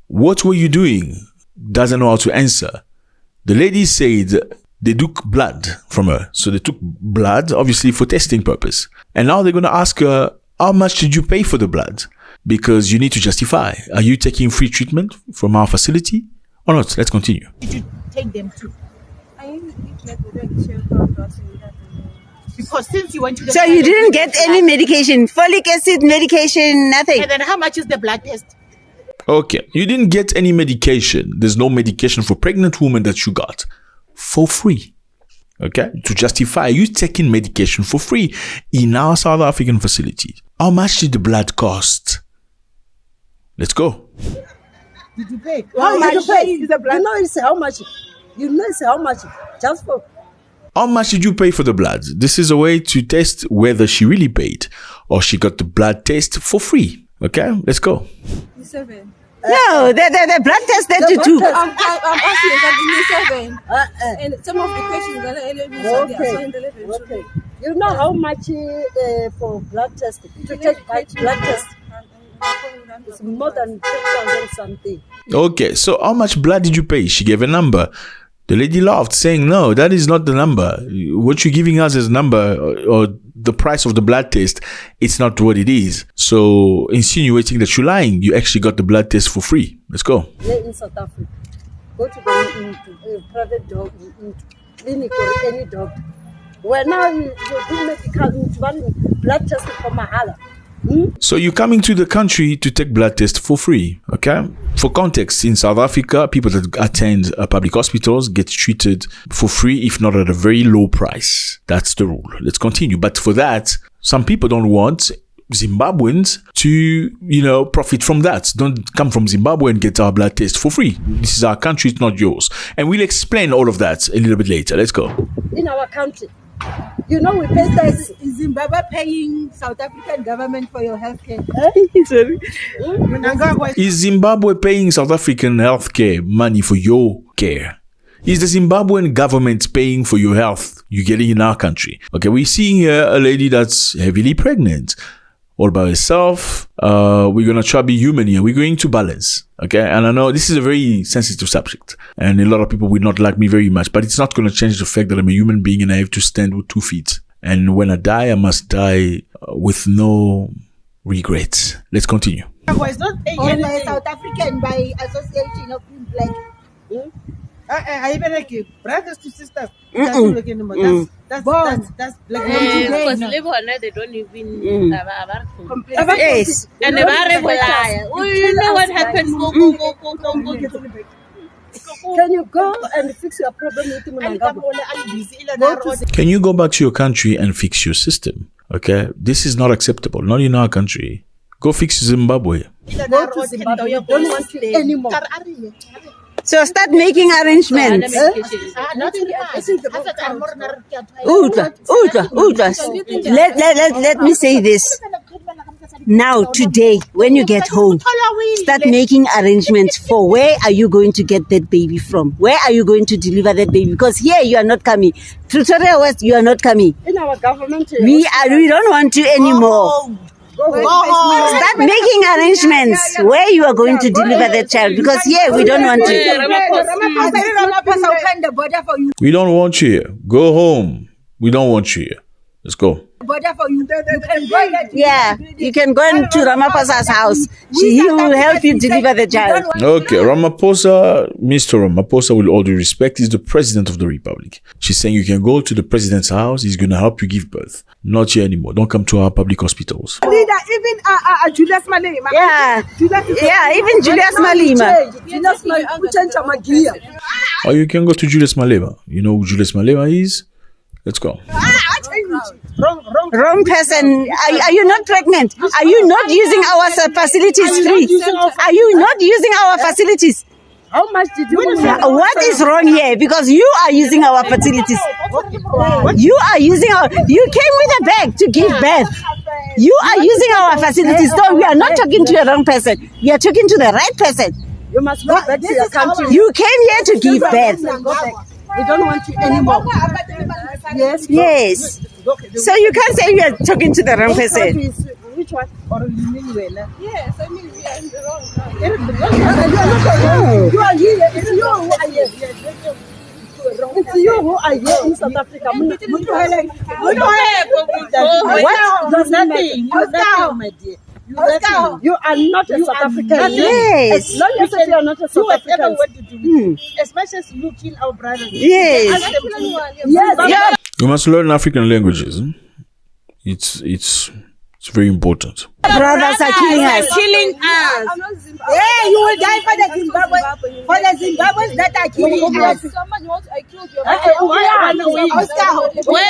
What were you doing? Doesn't know how to answer. The lady said they took blood from her. So they took blood, obviously for testing purpose. And now they're going to ask her, how much did you pay for the blood? Because you need to justify. Are you taking free treatment from our facility or not? Let's continue.
Did you take them to? Because since you went to the...
So you didn't get any medication, folic acid medication, nothing?
And then how much is the blood test?
Okay, you didn't get any medication. There's no medication for pregnant women that you got for free. Okay, to justify you taking medication for free in our South African facilities. How much did the blood cost? Let's go.
Did you pay?
How much
did you pay? Is the blood?
You know it's how much. You know it's how much. Just for...
How much did you pay for the blood? This is a way to test whether she really paid or she got the blood test for free. Okay, let's go.
7. No, the blood test that you took.
I'm asking 7. And some of the questions are in the level. Okay. You know how much for blood test? To take blood test. It's more than 10,000 something.
Okay, so how much blood did you pay? She gave a number. The lady laughed, saying, no, that is not the number. What you're giving us as a number or the price of the blood test, it's not what it is. So insinuating that you're lying, you actually got the blood test for free. Let's go.
In South Africa, go to the private clinic or any doctor. Well, now you do medical blood testing for mahala.
So you're coming to the country to take blood tests for free, okay? For context, in South Africa, people that attend public hospitals get treated for free, if not at a very low price. That's the rule. Let's continue. But for that, some people don't want Zimbabweans to, profit from that. Don't come from Zimbabwe and get our blood test for free. This is our country, it's not yours. And we'll explain all of that a little bit later. Let's go.
In our country, we pay tax.
Is Zimbabwe paying South African government for your healthcare?
Sorry.
Is Zimbabwe paying South African healthcare money for your care? Is the Zimbabwean government paying for your health you're getting in our country? Okay, we're seeing here a lady that's heavily pregnant, all by herself. We're going to try to be human here. We're going to balance. Okay, and I know this is a very sensitive subject and a lot of people will not like me very much, but it's not going to change the fact that I'm a human being and I have to stand with 2 feet. And when I die, I must die with no regrets. Let's continue.
It's not paying South African by association of black. I even like you, brothers to sisters. That's black.
Because they don't even
Yes.
And you know what happens?
Can you go and fix your problem with
Can you go back to your country and fix your system? Okay, this is not acceptable. Not in our country. Go fix Zimbabwe.
Go to Zimbabwe. You don't want you anymore.
So start making arrangements. Let me say this. Now, today, when you get home, start making arrangements for where are you going to get that baby from? Where are you going to deliver that baby? Because here you are not coming. Pretoria West, you are not coming.
In our government,
we don't want you anymore. Start making arrangements where you are going to deliver the child, because here we don't want you.
We don't want you here. Go home. We don't want you here. Let's go.
Yeah, you can go into Ramaphosa's house. He will help you deliver the child.
Okay, Mr. Ramaphosa, with all due respect, is the president of the republic. She's saying you can go to the president's house. He's going to help you give birth. Not here anymore. Don't come to our public hospitals.
Leader, even Julius Malema.
Yeah, even Julius Malema.
Or you can go to Julius Malema. You know who Julius Malema is? Let's go.
Wrong person. Are you not pregnant? Are you not using our facilities free? Are you not using our facilities?
How much did you
What is wrong here? Because you are using our facilities. You are using you came with a bag to give birth. You are using our facilities. No, we are not talking to the wrong person. We are talking to the right person.
You must go back to your country.
You came here to give birth.
We don't want you anymore.
Yes. So you can't say you are talking to the wrong person.
Which one? Or Venezuela?
Yes, I mean we are in the wrong
You are here. It's you who are here. It's you who are here in South Africa. What? There's nothing. My dear. You are not a South African.
Yes.
As long as you are not a South African. As much as you kill our brothers.
Yes.
Yes.
You must learn African languages. It's very important.
Brothers are killing us.
Yeah, you will die for the Zimbabwe. For the Zimbabweans that are killing us.
Where are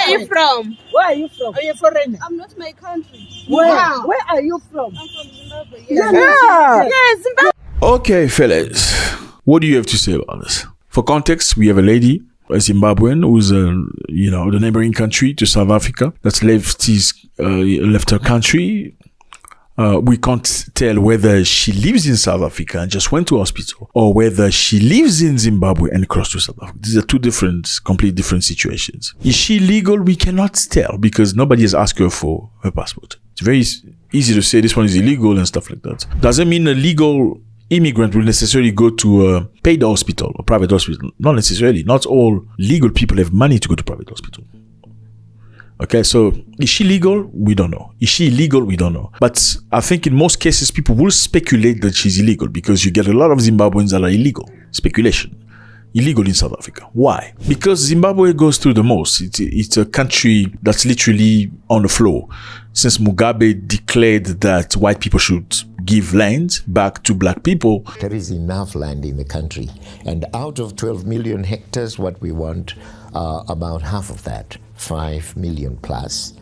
you from?
Where are you from? Are you foreigner?
I'm not my country.
Where are you from?
I'm from Zimbabwe.
Yes, Zimbabwe.
Okay, fellas, what do you have to say about this? For context, we have a lady, a Zimbabwean, who's the neighboring country to South Africa, that's left her country. We can't tell whether she lives in South Africa and just went to hospital, or whether she lives in Zimbabwe and crossed to South Africa. These are two completely different situations. Is she legal? We cannot tell because nobody has asked her for her passport. It's very easy to say this one is illegal and stuff like that. Doesn't mean a legal immigrant will necessarily go to a paid hospital or private hospital. Not necessarily. Not all legal people have money to go to private hospital. Okay, so is she legal? We don't know. Is she illegal? We don't know. But I think in most cases, people will speculate that she's illegal because you get a lot of Zimbabweans that are illegal. Speculation. Illegal in South Africa. Why? Because Zimbabwe goes through the most. It's a country that's literally on the floor. Since Mugabe declared that white people should give land back to black people.
There is enough land in the country. And out of 12 million hectares, what we want, about half of that, 5 million plus.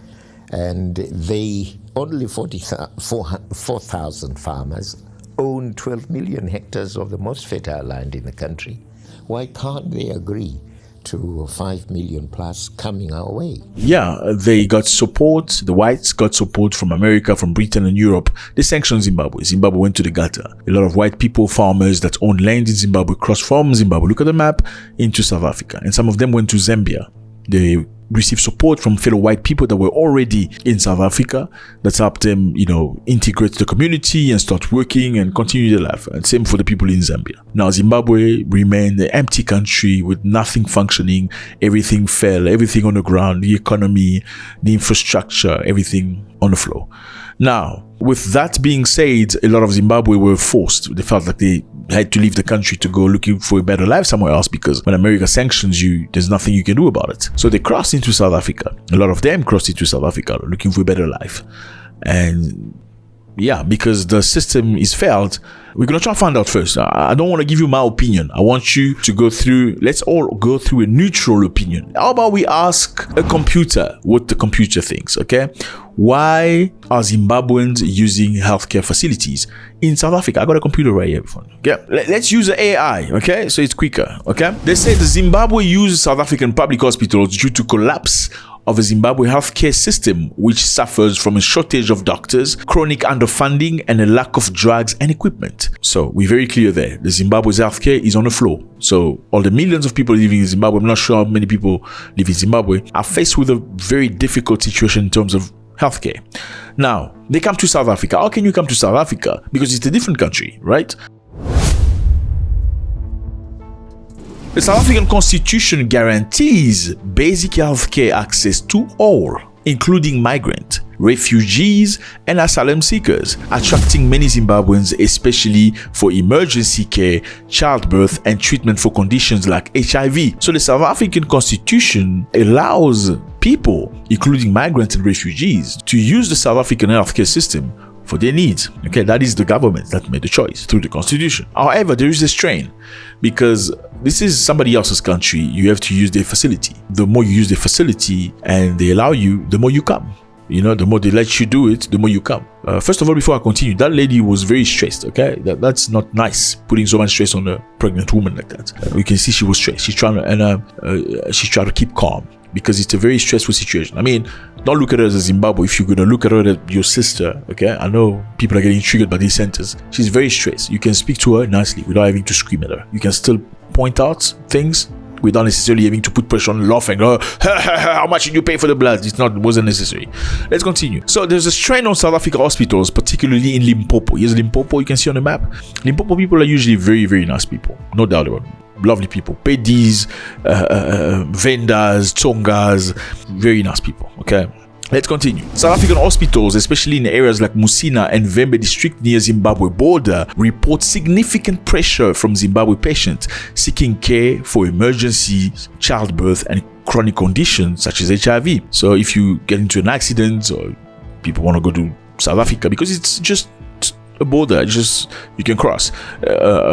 And they, only 4,000 farmers own 12 million hectares of the most fertile land in the country. Why can't they agree to 5 million plus coming our way?
Yeah, they got support. The whites got support from America, from Britain and Europe. They sanctioned Zimbabwe. Zimbabwe went to the gutter. A lot of white people, farmers that own land in Zimbabwe, crossed from Zimbabwe, look at the map, into South Africa. And some of them went to Zambia. They received support from fellow white people that were already in South Africa that helped them, integrate the community and start working and continue their life. And same for the people in Zambia. Now, Zimbabwe remained an empty country with nothing functioning. Everything fell, everything on the ground, the economy, the infrastructure, everything on the floor. Now, with that being said, a lot of Zimbabwe were forced. They felt like they had to leave the country to go looking for a better life somewhere else because when America sanctions you, there's nothing you can do about it. So they crossed into South Africa. A lot of them crossed into South Africa looking for a better life. And yeah, because the system is failed, we're going to try to find out first. I don't want to give you my opinion. I want you to go through, let's all go through a neutral opinion. How about we ask a computer what the computer thinks, okay? Why are Zimbabweans using healthcare facilities in South Africa? I got a computer right here. Okay, let's use the AI, okay? So it's quicker, okay? They say the Zimbabwe uses South African public hospitals due to collapse of the Zimbabwe healthcare system, which suffers from a shortage of doctors, chronic underfunding, and a lack of drugs and equipment. So we're very clear there. The Zimbabwe's healthcare is on the floor. So all the millions of people living in Zimbabwe, I'm not sure how many people live in Zimbabwe, are faced with a very difficult situation in terms of healthcare. Now, they come to South Africa. How can you come to South Africa? Because it's a different country, right? The South African Constitution guarantees basic healthcare access to all, including migrants, refugees, and asylum seekers, attracting many Zimbabweans, especially for emergency care, childbirth, and treatment for conditions like HIV. So the South African Constitution allows people, including migrants and refugees, to use the South African healthcare system for their needs. Okay, that is the government that made the choice through the Constitution. However, there is a strain because this is somebody else's country. You have to use their facility. The more you use the facility and they allow you, the more you come. The more they let you do it, the more you come. First of all, before I continue, that lady was very stressed, okay? That's not nice, putting so much stress on a pregnant woman like that. You can see she was stressed. She's trying to keep calm because it's a very stressful situation. I mean, don't look at her as a Zimbabwe. If you're going to look at her as your sister, okay? I know people are getting triggered by these sentences. She's very stressed. You can speak to her nicely without having to scream at her. You can still point out things without necessarily having to put pressure on law and go, how much did you pay for the blood? It wasn't necessary. Let's continue. So there's a strain on South Africa hospitals, particularly in Limpopo. Here's Limpopo, you can see on the map. Limpopo people are usually very, very nice people, no doubt about it. Lovely people, pedis, vendors, tongas, very nice people. Okay, let's continue. South African hospitals, especially in areas like Musina and Vembe district near Zimbabwe border, report significant pressure from Zimbabwe patients seeking care for emergency childbirth and chronic conditions such as HIV. So if you get into an accident or people want to go to South Africa because it's just a border, just you can cross.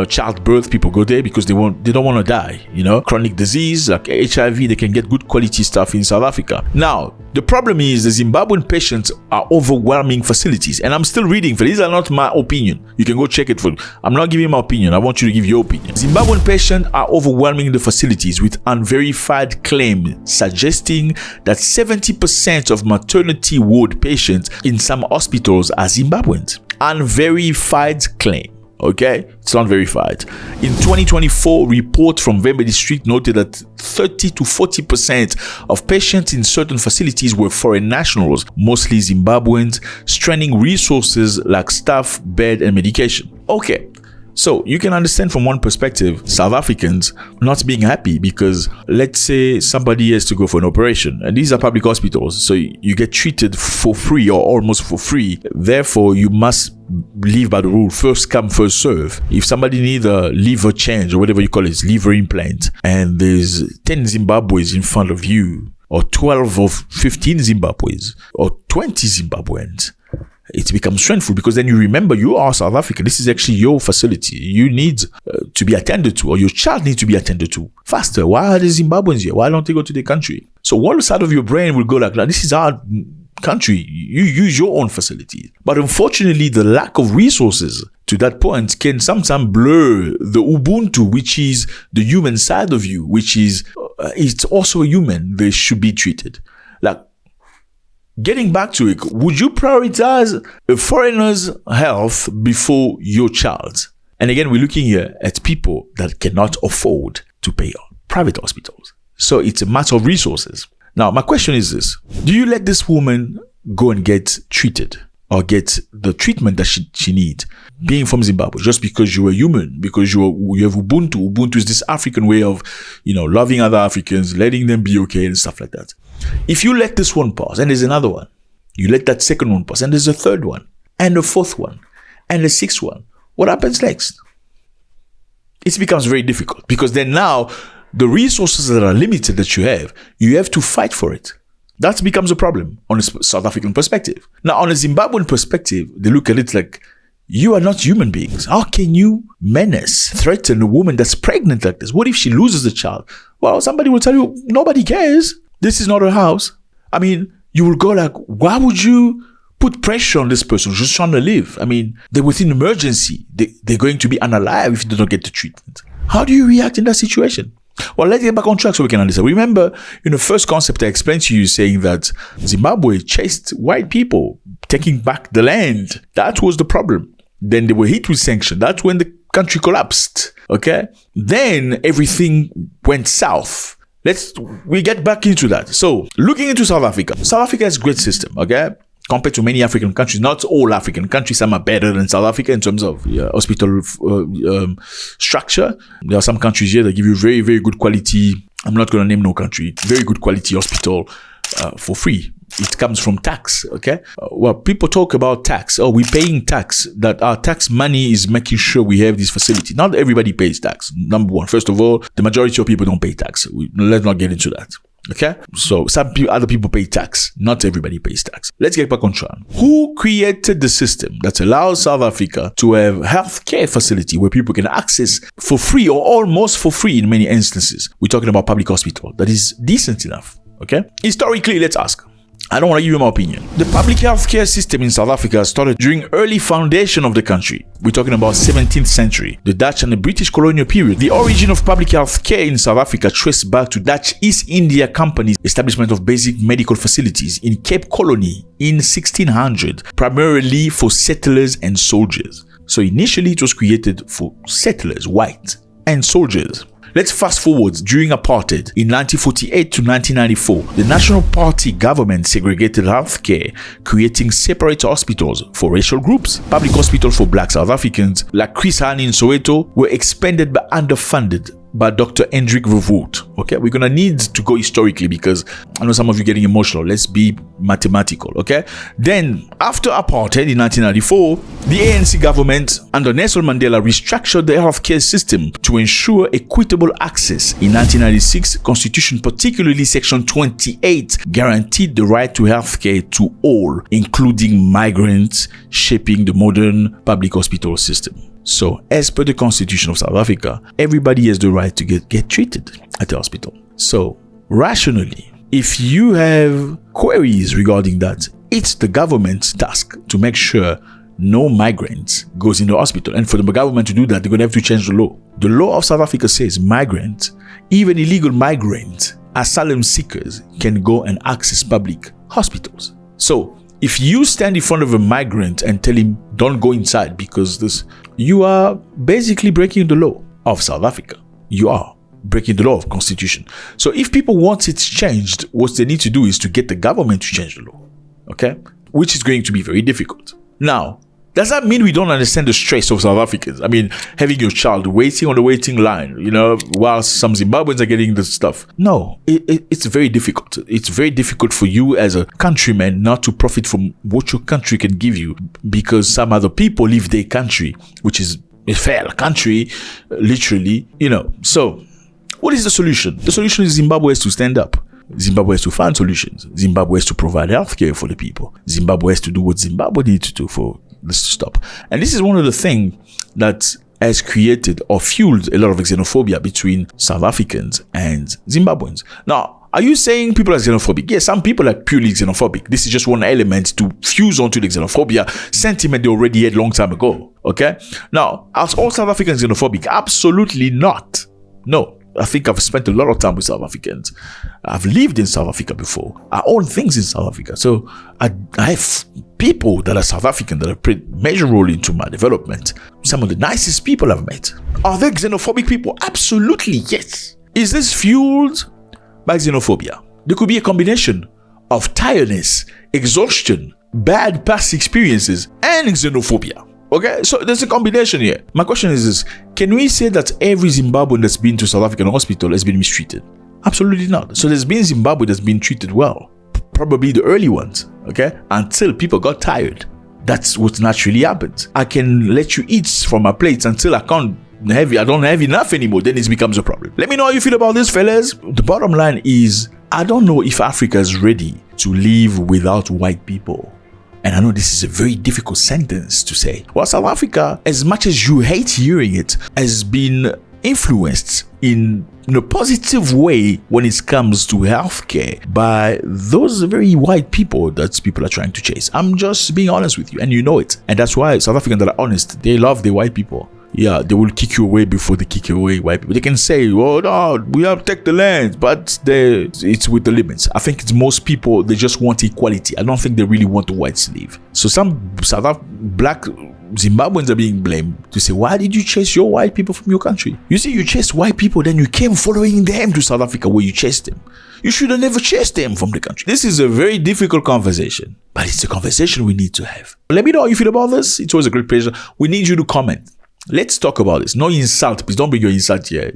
Childbirth, people go there because they don't want to die. Chronic disease like HIV, they can get good quality stuff in South Africa. Now the problem is the Zimbabwean patients are overwhelming facilities, and I'm still reading for these are not my opinion. You can go check it for. I'm not giving my opinion. I want you to give your opinion. Zimbabwean patients are overwhelming the facilities with unverified claims suggesting that 70% of maternity ward patients in some hospitals are Zimbabweans. Unverified claim. Okay, it's not verified. In 2024, report from Vembe district noted that 30 to 40% of patients in certain facilities were foreign nationals, mostly Zimbabweans, straining resources like staff, bed, and medication. Okay, so you can understand from one perspective, South Africans not being happy because let's say somebody has to go for an operation, and these are public hospitals, so you get treated for free or almost for free. Therefore, you must live by the rule, first come, first serve. If somebody needs a liver change or whatever you call it, liver implant, and there's 10 Zimbabweans in front of you, or 12 or 15 Zimbabweans, or 20 Zimbabweans, it becomes stressful because then you remember you are South Africa. This is actually your facility. You need to be attended to, or your child needs to be attended to faster. Why are the Zimbabweans here? Why don't they go to their country? So one side of your brain will go like, this is our country. You use your own facilities. But unfortunately, the lack of resources to that point can sometimes blur the Ubuntu, which is the human side of you, which is, it's also a human. They should be treated. Like, getting back to it, would you prioritize a foreigner's health before your child? And again, we're looking here at people that cannot afford to pay private hospitals. So it's a matter of resources. Now, my question is this. Do you let this woman go and get treated or get the treatment that she needs, being from Zimbabwe, just because you're a human, because you have Ubuntu? Ubuntu is this African way of, loving other Africans, letting them be okay and stuff like that. If you let this one pass, and there's another one, you let that second one pass, and there's a third one, and a fourth one, and a sixth one, what happens next? It becomes very difficult because then now the resources that are limited that you have to fight for it. That becomes a problem on a South African perspective. Now, on a Zimbabwean perspective, they look at it like, you are not human beings. How can you threaten a woman that's pregnant like this? What if she loses the child? Well, somebody will tell you, nobody cares. This is not her house. I mean, you will go like, why would you put pressure on this person who's just trying to live? I mean, they're within emergency. They're going to be unalive if they don't get the treatment. How do you react in that situation? Well, let's get back on track so we can understand. Remember, the first concept I explained to you saying that Zimbabwe chased white people, taking back the land. That was the problem. Then they were hit with sanctions. That's when the country collapsed. Okay? Then everything went south. We get back into that. So, looking into South Africa. South Africa has a great system, okay? Compared to many African countries, not all African countries, some are better than South Africa in terms of hospital structure. There are some countries here that give you very, very good quality. I'm not going to name no country. Very good quality hospital for free. It comes from tax, okay? Well, people talk about tax. Oh, we're paying tax. That our tax money is making sure we have this facility. Not everybody pays tax. Number one. First of all, the majority of people don't pay tax. Let's not get into that. Okay, so other people pay tax. Not everybody pays tax. Let's get back on track. Who created the system that allows South Africa to have healthcare facility where people can access for free or almost for free in many instances? We're talking about public hospital that is decent enough. Okay, historically, let's ask. I don't want to give you my opinion. The public healthcare system in South Africa started during early foundation of the country. We're talking about 17th century, the Dutch and the British colonial period. The origin of public healthcare in South Africa traced back to Dutch East India Company's establishment of basic medical facilities in Cape Colony in 1600, primarily for settlers and soldiers. So initially it was created for settlers, white, and soldiers. Let's fast forward during apartheid in 1948 to 1994. The National Party government segregated healthcare, creating separate hospitals for racial groups. Public hospitals for black South Africans, like Chris Hani in Soweto, were expanded but underfunded by Dr. Hendrik Verwoerd. Okay, we're gonna need to go historically because I know some of you getting emotional. Let's be mathematical, okay? Then, after apartheid in 1994, the ANC government under Nelson Mandela restructured the healthcare system to ensure equitable access. In 1996, Constitution, particularly Section 28, guaranteed the right to healthcare to all, including migrants, shaping the modern public hospital system. So, as per the Constitution of South Africa, everybody has the right to get treated at the hospital. So, rationally, if you have queries regarding that, it's the government's task to make sure no migrants goes in the hospital. And for the government to do that, they're going to have to change the law. The law of South Africa says migrants, even illegal migrants, asylum seekers, can go and access public hospitals. So, if you stand in front of a migrant and tell him, don't go inside because this, you are basically breaking the law of South Africa. You are breaking the law of Constitution. So if people want it changed, what they need to do is to get the government to change the law. Okay? Which is going to be very difficult. Now, does that mean we don't understand the stress of South Africans? I mean, having your child waiting on the waiting line, while some Zimbabweans are getting this stuff. No, it's very difficult. It's very difficult for you as a countryman not to profit from what your country can give you because some other people leave their country, which is a fair country, literally, So, what is the solution? The solution is Zimbabwe has to stand up. Zimbabwe has to find solutions. Zimbabwe has to provide healthcare for the people. Zimbabwe has to do what Zimbabwe needs to do for this to stop. And this is one of the things that has created or fueled a lot of xenophobia between South Africans and Zimbabweans. Now, are you saying people are xenophobic? Yes, some people are purely xenophobic. This is just one element to fuse onto the xenophobia sentiment they already had long time ago. Okay? Now, are all South Africans xenophobic? Absolutely not. No. I think I've spent a lot of time with South Africans. I've lived in South Africa before. I own things in South Africa. So I have people that are South African that have played a major role into my development. Some of the nicest people I've met. Are they xenophobic people? Absolutely, yes. Is this fueled by xenophobia? There could be a combination of tiredness, exhaustion, bad past experiences, and xenophobia. Okay, so there's a combination here. My question is this: can we say that every Zimbabwean that's been to South African hospital has been mistreated? Absolutely not. So there's been Zimbabwe that's been treated well. Probably the early ones, okay? Until people got tired. That's what naturally happens. I can let you eat from my plates until I don't have enough anymore. Then it becomes a problem. Let me know how you feel about this, fellas. The bottom line is, I don't know if Africa is ready to live without white people. And I know this is a very difficult sentence to say. Well, South Africa, as much as you hate hearing it, has been influenced in a positive way when it comes to healthcare by those very white people that people are trying to chase. I'm just being honest with you, and you know it. And that's why South Africans that are honest, they love the white people. Yeah, they will kick you away before they kick you away, white people. They can say, oh no, we have to take the land, but it's with the limits. I think it's most people, they just want equality. I don't think they really want the whites to leave. So some black Zimbabweans are being blamed to say, why did you chase your white people from your country? You see, you chased white people, then you came following them to South Africa where you chased them. You should have never chased them from the country. This is a very difficult conversation, but it's a conversation we need to have. Let me know how you feel about this. It's always a great pleasure. We need you to comment. Let's talk about this. No insult. Please don't bring your insult here.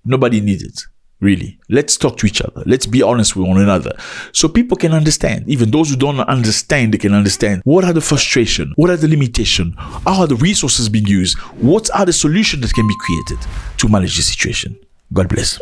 Nobody needs it. Really. Let's talk to each other. Let's be honest with one another. So people can understand. Even those who don't understand, they can understand. What are the frustrations? What are the limitations? How are the resources being used? What are the solutions that can be created to manage the situation? God bless.